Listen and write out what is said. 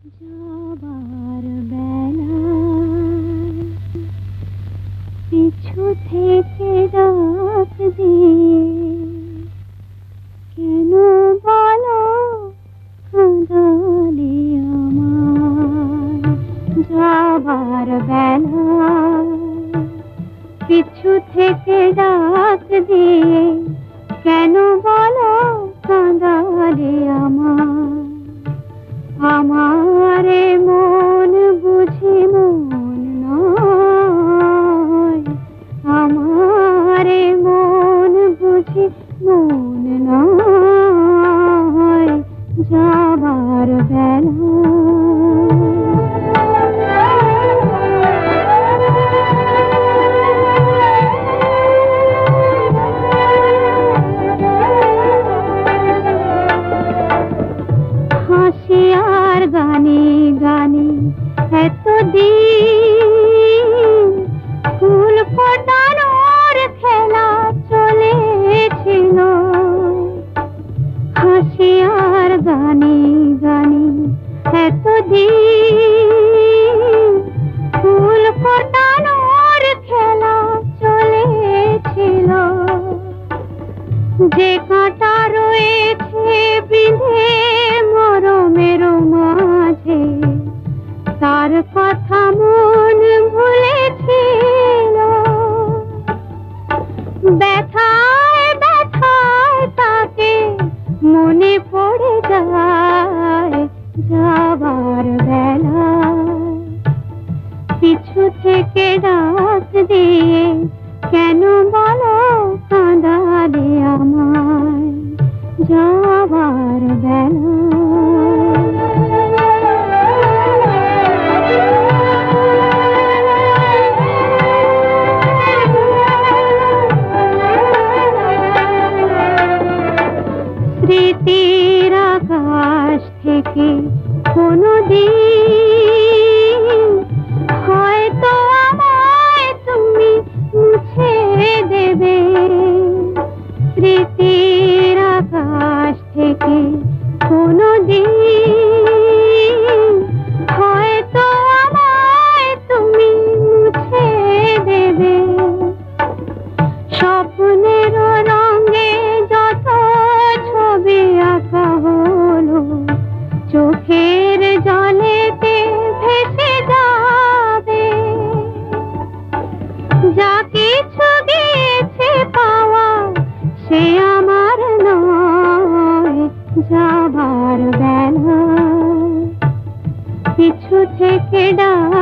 যাবার বেলায় পিছু থেকে ডাক দিয়ে কেন বলো কাঁদালে আমায়। যাবার বেলায় পিছু থেকে ডাক দিয়ে কেন বলো কাঁদালে আমায়। আমারে মন বুঝি মন নয়, আমারে মন বুঝি মন নয়। যাবার বেলা হাসি আর গানে গানে এতদিন ফুল ফোটানোর খেলা চলেছিল। হাসি আর গানে গানে এতদিন ফুল ফোটানোর খেলা চলেছিল। যে কাঁটা রয়েছে বিঁধে মরমের মাঝে তার কথা মন ভুলেছিল। ব্যথায় ব্যথায় তাকে মনে পড়ে যায়। যাবার বেলায় পিছু থেকে ডাক দিয়ে কেন বলো কাঁদালে আমায়। যাবার স্মৃতির আকাশ থেকে কোনদিন হয়তো আমায় তুমি মুছে দেবে। স্মৃতির আকাশ থেকে কোনদিন হয়তো আমায় তুমি মুছে দেবে। স্বপ্নের রঙে যত ছবি আঁকা হলো চোখের জলেতে ভেসে যাবে। যা কিছু গিয়েছে পাওয়া সে আমার নয়। যাবার বেলা পিছু থেকে ডাক